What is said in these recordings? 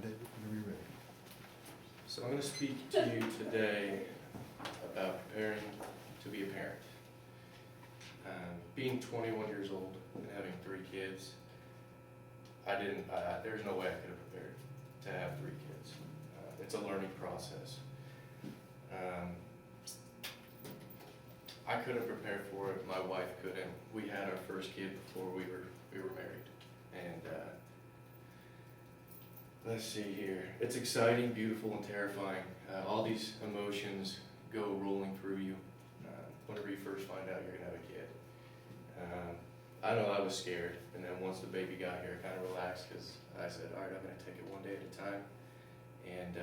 David, whenever you're ready. So I'm going to speak to you today about preparing to be a parent. Being 21 years old and having 3 kids, there's no way I could have prepared to have 3 kids. It's a learning process. I couldn't prepare for it, my wife couldn't. We had our first kid before we were married. And let's see here. It's exciting, beautiful, and terrifying. All these emotions go rolling through you whenever you first find out you're gonna have a kid. I know I was scared, and then once the baby got here, I kind of relaxed because I said, all right, I'm gonna take it one day at a time, and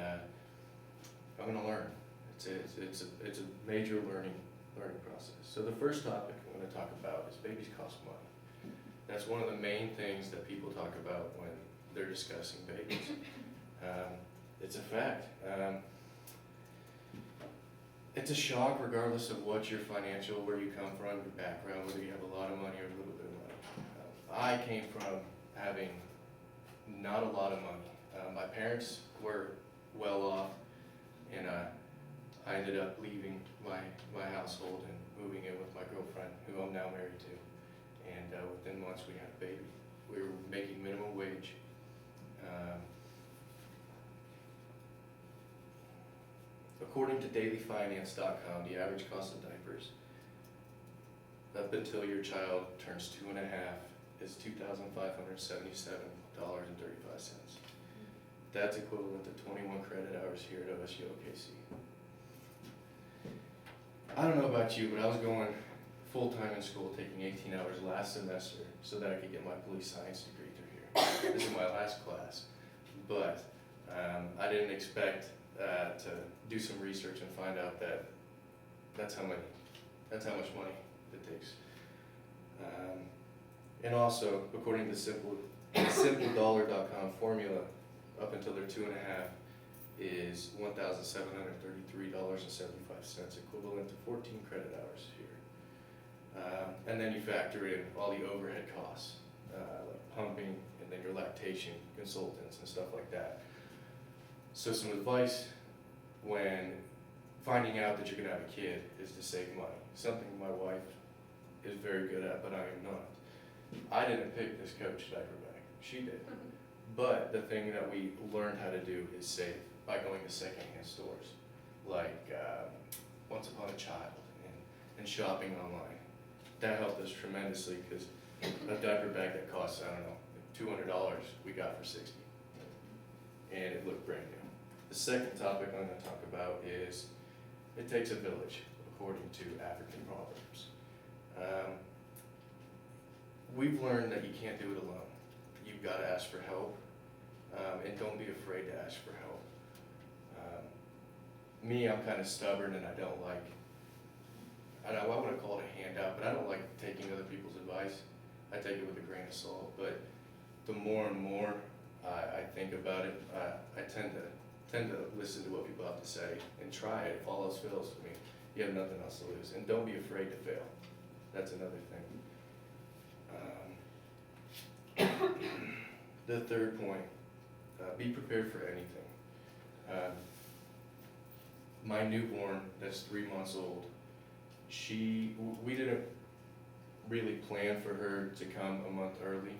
I'm gonna learn. It's a major learning process. So the first topic I'm gonna talk about is babies cost money. That's one of the main things that people talk about when they're discussing babies. It's a fact. It's a shock regardless of what your financial, where you come from, your background, whether you have a lot of money or a little bit of money. I came from having not a lot of money. My parents were well off, and I ended up leaving my household and moving in with my girlfriend, who I'm now married to. And within months we had a baby. We were making minimum wage. According to dailyfinance.com, the average cost of diapers up until your child turns 2.5 is $2,577.35. That's equivalent to 21 credit hours here at OSU OKC. I don't know about you, but I was going full-time in school, taking 18 hours last semester so that I could get my police science degree through here. This is my last class, but I didn't expect to do some research and find out that that's how much money it takes. And also, according to simpledollar.com formula, up until they're 2.5 is $1,733.75, equivalent to 14 credit hours here. And then you factor in all the overhead costs, like pumping, and then your lactation consultants and stuff like that. So some advice when finding out that you're gonna have a kid is to save money. Something my wife is very good at, but I am not. I didn't pick this Coach diaper bag, she did. But the thing that we learned how to do is save by going to secondhand stores, like Once Upon a Child and shopping online. That helped us tremendously because a diaper bag that costs, I don't know, $200 we got for $60, and it looked brand new. The second topic I'm going to talk about is it takes a village, according to African proverbs. We've learned that you can't do it alone. You've got to ask for help, and don't be afraid to ask for help. Me, I'm kind of stubborn, and I want to call it a handout, but I don't like taking other people's advice. I take it with a grain of salt, but the more and more I think about it, I tend to listen to what people have to say and try it. If all else fails, I mean, you have nothing else to lose. And don't be afraid to fail. That's another thing. The third point, be prepared for anything. My newborn, that's 3 months old, we didn't really plan for her to come a month early.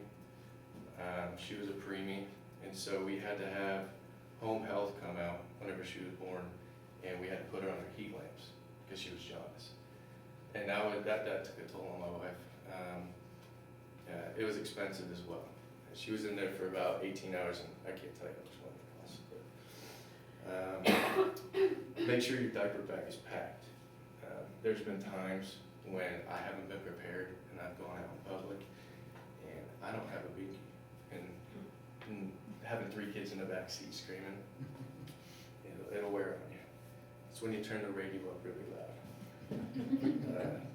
She was a preemie, and so we had to have home health come out whenever she was born, and we had to put her under heat lamps because she was jaundiced. And now that took a toll on my wife. It was expensive as well. She was in there for about 18 hours, and I can't tell you how much money it cost. But make sure your diaper bag is packed. There's been times when I haven't been prepared, and I've gone out in public, and I don't have a binky. And having 3 kids in the back seat screaming, it'll wear on you. It's when you turn the radio up really loud.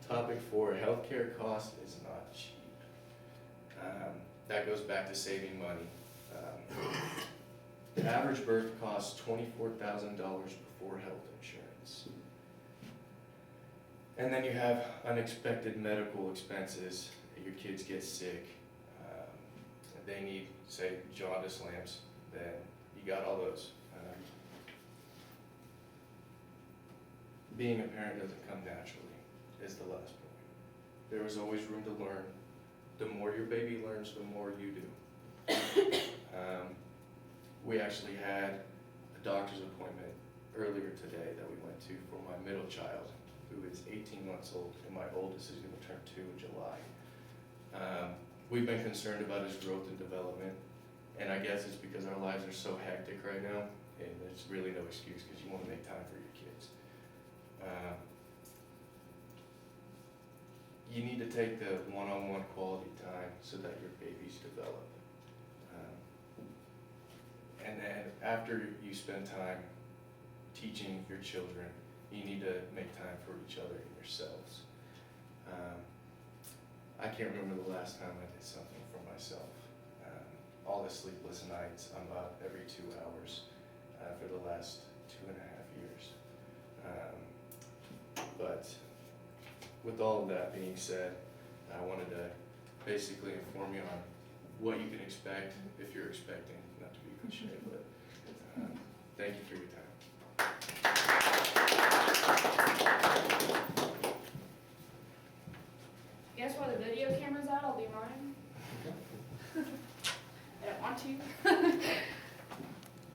Topic 4, healthcare cost is not cheap. That goes back to saving money. The average birth costs $24,000 before health insurance. And then you have unexpected medical expenses. Your kids get sick. They need, say, jaundice lamps. Then you got all those. Being a parent doesn't come naturally, is the last point. There is always room to learn. The more your baby learns, the more you do. We actually had a doctor's appointment earlier today that we went to for my middle child, who is 18 months old, and my oldest is gonna turn 2 in July. We've been concerned about his growth and development, and I guess it's because our lives are so hectic right now, and there's really no excuse because you wanna make time for your kids. You need to take the one-on-one quality time so that your babies develop. And then after you spend time teaching your children, you need to make time for each other and yourselves. I can't remember the last time I did something for myself. All the sleepless nights, I'm up every 2 hours for the last 2.5 years. But with all of that being said, I wanted to basically inform you on what you can expect if you're expecting, not to be cliche, but thank you for your time. Guess while the video camera's out, I'll do mine. I don't want to.